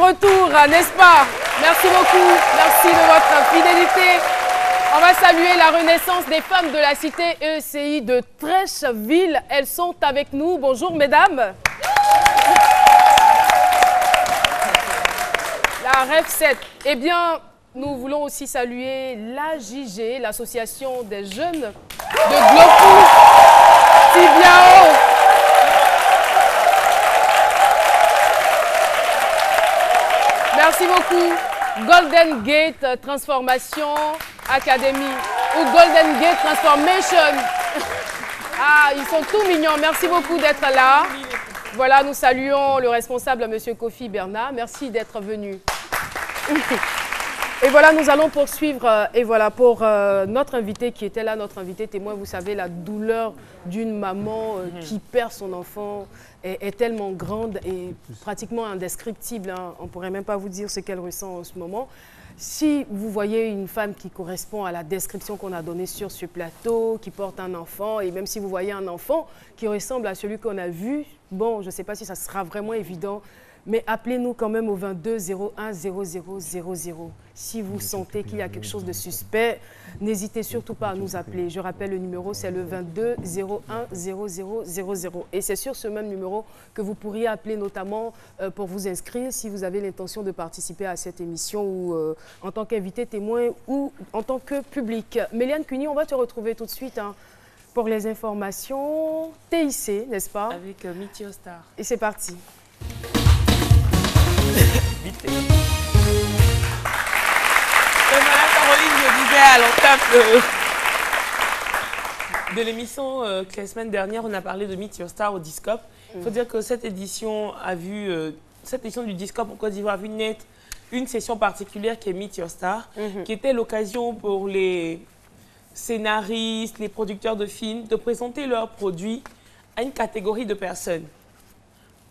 retour, n'est-ce pas? Merci beaucoup, merci de votre fidélité. On va saluer la renaissance des femmes de la cité ECI de Trècheville. Elles sont avec nous. Bonjour mesdames. La REF 7. Eh bien, nous voulons aussi saluer l'AJG, l'association des jeunes de Glofou, Tibiao. Merci beaucoup. Golden Gate Transformation Academy ou Golden Gate Transformation. Ah, ils sont tout mignons. Merci beaucoup d'être là. Voilà, nous saluons le responsable, M. Kofi Bernard. Merci d'être venu. Et voilà, nous allons poursuivre. Et voilà, pour notre invité qui était là, notre invité témoin, vous savez, la douleur d'une maman qui perd son enfant est tellement grande et pratiquement indescriptible. Hein. On ne pourrait même pas vous dire ce qu'elle ressent en ce moment. Si vous voyez une femme qui correspond à la description qu'on a donnée sur ce plateau, qui porte un enfant, et même si vous voyez un enfant qui ressemble à celui qu'on a vu, bon, je ne sais pas si ça sera vraiment évident, mais appelez-nous quand même au 22 01 00 00. Si vous sentez qu'il y a quelque chose de suspect, n'hésitez surtout pas à nous appeler. Je rappelle le numéro, c'est le 22 01 00 00. Et c'est sur ce même numéro que vous pourriez appeler notamment pour vous inscrire si vous avez l'intention de participer à cette émission ou en tant qu'invité témoin ou en tant que public. Méliane Cuny, on va te retrouver tout de suite hein, pour les informations TIC, n'est-ce pas? Avec Meteostar. Et c'est parti. Vite. Et voilà, Caroline, je disais à l'entame de l'émission que la semaine dernière, on a parlé de Meet Your Star au Discope. Il faut dire que cette édition du Discope en Côte d'Ivoire a vu naître une session particulière qui est Meet Your Star, qui était l'occasion pour les scénaristes, les producteurs de films de présenter leurs produits à une catégorie de personnes.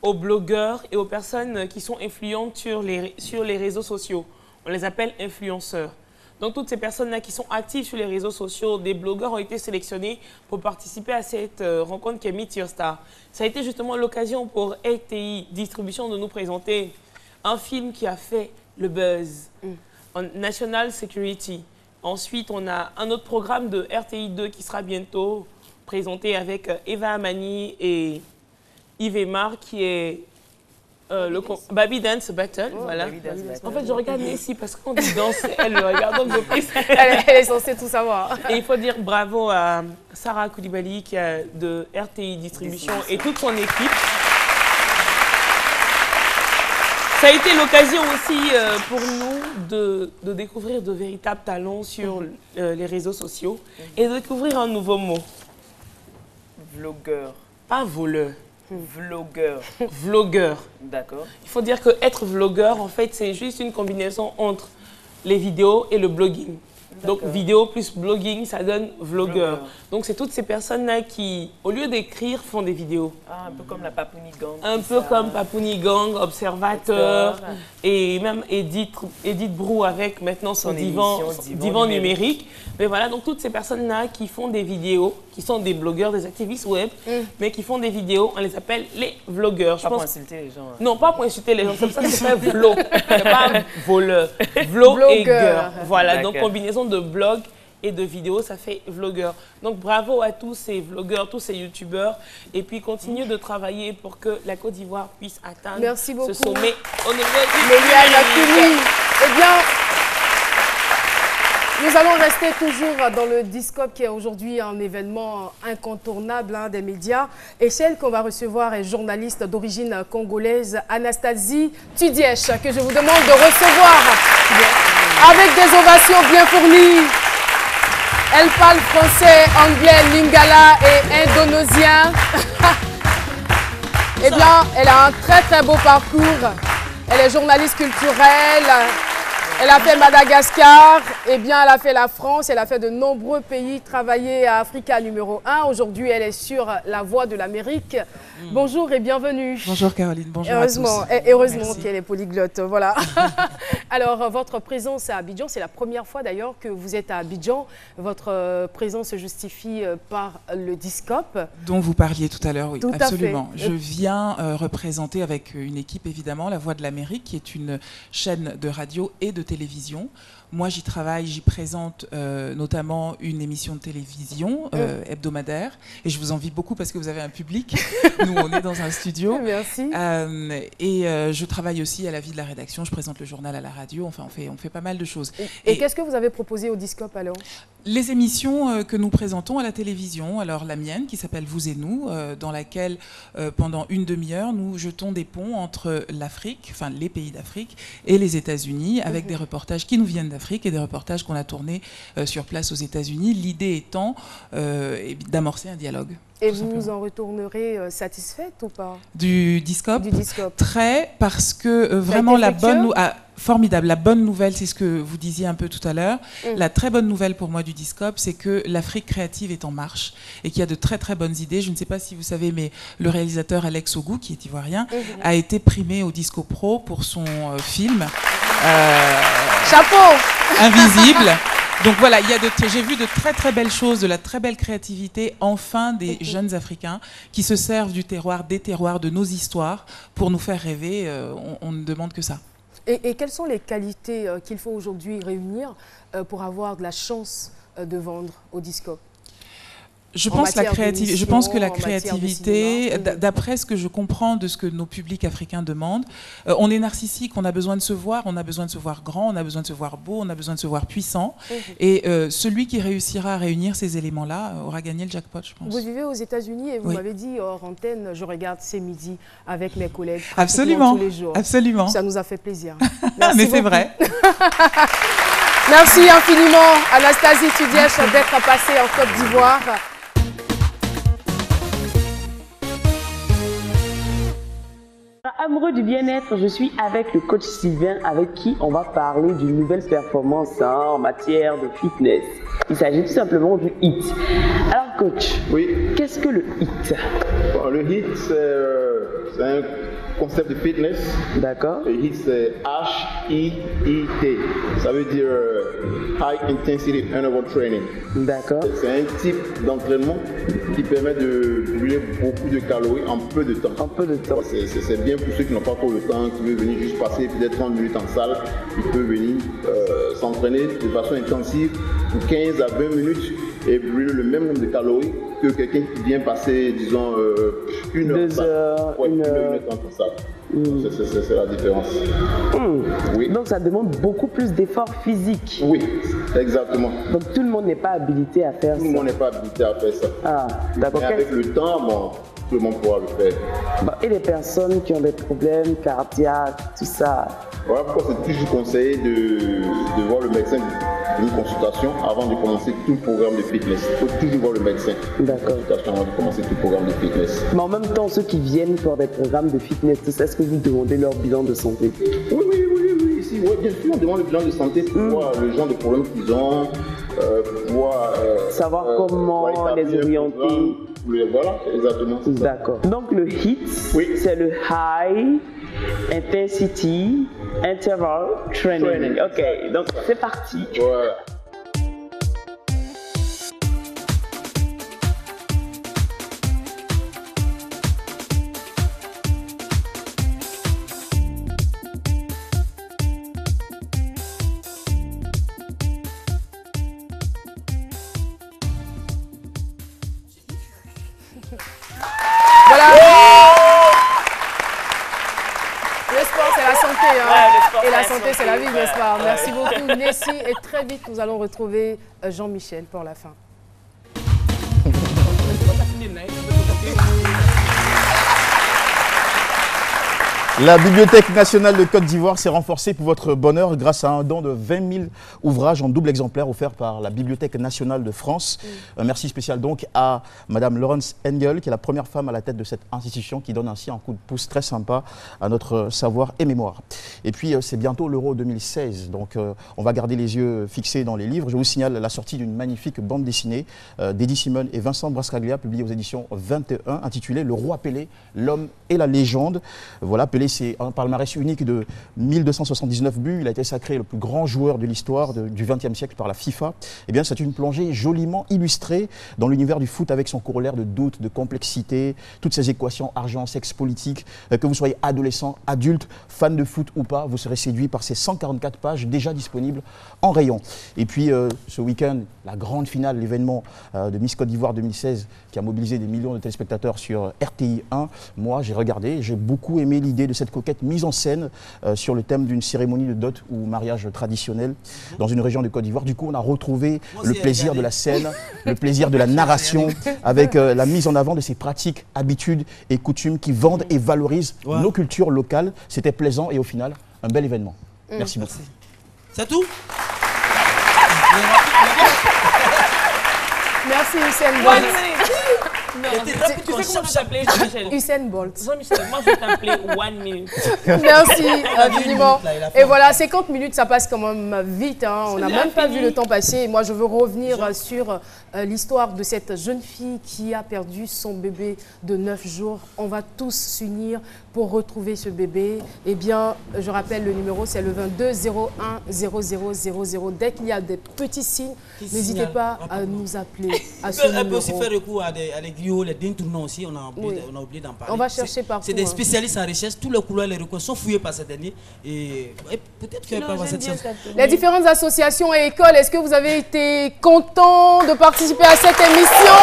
Aux blogueurs et aux personnes qui sont influentes sur les réseaux sociaux. On les appelle influenceurs. Donc, toutes ces personnes-là qui sont actives sur les réseaux sociaux, des blogueurs ont été sélectionnés pour participer à cette rencontre qui est Meet Your Star. Ça a été justement l'occasion pour RTI Distribution de nous présenter un film qui a fait le buzz, en National Security. Ensuite, on a un autre programme de RTI 2 qui sera bientôt présenté avec Eva Amani et Yves Emar qui est le Baby Dance Battle. Oh, voilà. Dance Battle. En fait, je regarde ici parce qu'on dit danse, elle le regarde, donc je prie. Elle est censée tout savoir. Et il faut dire bravo à Sarah Koulibaly qui est de RTI Distribution et toute son équipe. Ça a été l'occasion aussi pour nous de découvrir de véritables talents sur les réseaux sociaux et de découvrir un nouveau mot. Vlogueur. Pas voleur. Vlogueur. Vlogueur. D'accord. Il faut dire qu'être vlogueur, en fait, c'est juste une combinaison entre les vidéos et le blogging. Donc, vidéo plus blogging, ça donne vlogueur. Donc, c'est toutes ces personnes-là qui, au lieu d'écrire, font des vidéos. Ah, un peu comme la Papouni Gang. Un peu comme Papouni Gang, Observateur, et même Edith Brou avec maintenant son divan numérique. Mais voilà, donc toutes ces personnes-là qui font des vidéos, qui sont des blogueurs, des activistes web, mais qui font des vidéos, on les appelle les vlogueurs. Pas pour insulter les gens. Hein. Non, pas pour insulter les gens, c'est ça que c'est pas vlog, c'est pas voleur. Vlogueur. Voilà, donc combinaison de blog et de vidéos, ça fait vlogueur. Donc bravo à tous ces vlogueurs, tous ces youtubeurs, et puis continuez de travailler pour que la Côte d'Ivoire puisse atteindre ce sommet honoré du Méliane. Eh bien, nous allons rester toujours dans le Discope qui est aujourd'hui un événement incontournable hein, des médias. Et celle qu'on va recevoir est journaliste d'origine congolaise, Anastasie Tudièche, que je vous demande de recevoir avec des ovations bien fournies. Elle parle français, anglais, lingala et indonésien. Eh bien, elle a un très beau parcours. Elle est journaliste culturelle. Elle a fait Madagascar, eh bien, elle a fait la France, elle a fait de nombreux pays, travaillé à Africa numéro 1. Aujourd'hui, elle est sur la voie de l'Amérique. Bonjour et bienvenue. Bonjour Caroline, bonjour heureusement, à tous. Heureusement qu'elle est polyglotte, voilà. Alors, votre présence à Abidjan, c'est la première fois d'ailleurs que vous êtes à Abidjan. Votre présence se justifie par le Discope. Dont vous parliez tout à l'heure, oui, Tout absolument. à fait. Je viens représenter avec une équipe, évidemment, La Voix de l'Amérique, qui est une chaîne de radio et de télévision. Moi, j'y travaille, j'y présente notamment une émission de télévision hebdomadaire. Et je vous envie beaucoup parce que vous avez un public. Nous, on est dans un studio. Merci. Je travaille aussi à la vie de la rédaction. Je présente le journal à la radio. Enfin, on fait pas mal de choses. Et qu'est-ce que vous avez proposé au Discope alors? Les émissions que nous présentons à la télévision. Alors, la mienne, qui s'appelle Vous et nous, dans laquelle, pendant une demi-heure, nous jetons des ponts entre l'Afrique, enfin les pays d'Afrique, et les États-Unis, avec des reportages qui nous viennent d'Afrique et des reportages qu'on a tournés sur place aux États-Unis. L'idée étant d'amorcer un dialogue. Et vous en retournerez satisfaite ou pas? Du Discope? Du Discope. Très, parce que vraiment la bonne... formidable. La bonne nouvelle, c'est ce que vous disiez un peu tout à l'heure. La très bonne nouvelle pour moi du Discope, c'est que l'Afrique créative est en marche et qu'il y a de très très bonnes idées. Je ne sais pas si vous savez, mais le réalisateur Alex Ogou, qui est ivoirien, a été primé au Disco Pro pour son film Chapeau Invisible. Donc voilà, j'ai vu de très très belles choses, de la très belle créativité, enfin des jeunes Africains qui se servent du terroir, des terroirs, de nos histoires pour nous faire rêver. On ne demande que ça. Et quelles sont les qualités qu'il faut aujourd'hui réunir pour avoir de la chance de vendre au Discope? Je pense que la créativité, d'après ce que je comprends de ce que nos publics africains demandent, on est narcissique, on a besoin de se voir grand, on a besoin de se voir beau, on a besoin de se voir puissant. Et celui qui réussira à réunir ces éléments-là aura gagné le jackpot, je pense. Vous vivez aux États-Unis et vous m'avez dit hors antenne, je regarde C'est Midi avec mes collègues absolument, tous les jours. Absolument. Ça nous a fait plaisir. Mais c'est vrai. Merci infiniment Anastasie Tudièche d'être passée en Côte d'Ivoire. Amoureux du bien-être, je suis avec le coach Sylvain avec qui on va parler d'une nouvelle performance en matière de fitness. Il s'agit tout simplement du HIIT. Alors coach, qu'est-ce que le HIIT? Le HIIT, c'est un concept de fitness. D'accord. Le HIIT, c'est H-I-I-T. Ça veut dire High Intensity Interval Training. D'accord. C'est un type d'entraînement qui permet de brûler beaucoup de calories en peu de temps. En peu de temps. C'est bien pour ceux qui n'ont pas trop le temps, qui veulent venir juste passer peut-être 30 minutes en salle. Ils peuvent venir s'entraîner de façon intensive pour 15 à 20 minutes et brûler le même nombre de calories que quelqu'un qui vient passer, disons, une heure en salle. C'est la différence. Oui. Donc ça demande beaucoup plus d'efforts physiques. Oui, exactement. Donc tout le monde n'est pas habilité à faire ça. Tout le monde n'est pas habilité à faire ça. Ah, d'accord. Mais avec le temps, bon, tout le monde pourra le faire. Et les personnes qui ont des problèmes cardiaques, tout ça? Voilà pourquoi c'est toujours conseillé de voir le médecin d'une consultation avant de commencer tout le programme de fitness. Il faut toujours voir le médecin. D'accord. Avant de commencer tout le programme de fitness. Mais en même temps, ceux qui viennent pour des programmes de fitness, est-ce que vous demandez leur bilan de santé? Oui. Ici, bien sûr, on demande le bilan de santé pour voir le genre de problèmes qu'ils ont, pour pouvoir savoir comment les orienter. Voilà, exactement. D'accord. Donc le HIIT, c'est le High Intensity Interval Training. Ok, donc c'est parti. Voilà. Le sport, c'est la santé. Hein. Et la santé, c'est la vie, n'est-ce pas? Merci beaucoup, Nessie. Et très vite, nous allons retrouver Jean-Michel pour la fin. La Bibliothèque nationale de Côte d'Ivoire s'est renforcée pour votre bonheur grâce à un don de 20 000 ouvrages en double exemplaire offerts par la Bibliothèque nationale de France. Un merci spécial donc à Madame Laurence Engel, qui est la première femme à la tête de cette institution, qui donne ainsi un coup de pouce très sympa à notre savoir et mémoire. Et puis c'est bientôt l'Euro 2016, donc on va garder les yeux fixés dans les livres. Je vous signale la sortie d'une magnifique bande dessinée d'Eddie Simone et Vincent Brascaglia, publiée aux éditions 21, intitulée Le Roi Pelé, l'homme et la légende. Voilà, Pelé laissé un palmarès unique de 1279 buts. Il a été sacré le plus grand joueur de l'histoire du XXe siècle par la FIFA. Eh bien, c'est une plongée joliment illustrée dans l'univers du foot avec son corollaire de doute, de complexité, toutes ces équations argent, sexe, politique. Que vous soyez adolescent, adulte, fan de foot ou pas, vous serez séduit par ces 144 pages déjà disponibles en rayon. Et puis, ce week-end, la grande finale, l'événement de Miss Côte d'Ivoire 2016 qui a mobilisé des millions de téléspectateurs sur RTI 1. Moi, j'ai regardé, j'ai beaucoup aimé l'idée de cette coquette mise en scène sur le thème d'une cérémonie de dot ou mariage traditionnel dans une région de Côte d'Ivoire. Du coup, on a retrouvé le plaisir de la scène, le plaisir de la narration avec la mise en avant de ces pratiques, habitudes et coutumes qui vendent et valorisent nos cultures locales. C'était plaisant et au final, un bel événement. Merci beaucoup. C'est tout? Merci Usain Bolt. Tu sais comment t'appelais Jean-Michel? Usain Bolt. Jean-Michel, moi je vais t'appeler 1 minute. Merci infiniment. Et voilà, 50 minutes, ça passe quand même vite. Hein. On n'a même pas vu le temps passer. Et moi, je veux revenir sur l'histoire de cette jeune fille qui a perdu son bébé de 9 jours. On va tous s'unir pour retrouver ce bébé. Eh bien, je rappelle le numéro, c'est le 22 01 0000. Dès qu'il y a des petits signes, n'hésitez pas à nous appeler à ce numéro. On peut aussi faire recours à des griots, les dingues tournants aussi, on a oublié d'en parler. On va chercher partout. C'est des spécialistes en recherche, tous les couloirs, les recoins sont fouillés par ces derniers. Et peut-être qu'il n'y a pas cette chance. Les différentes associations et écoles, est-ce que vous avez été contents de participer à cette émission?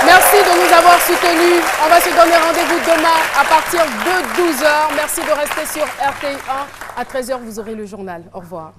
Merci de nous avoir soutenus. On va se donner rendez-vous demain à partir de 12h. Merci de rester sur RTI 1. À 13h, vous aurez le journal. Au revoir.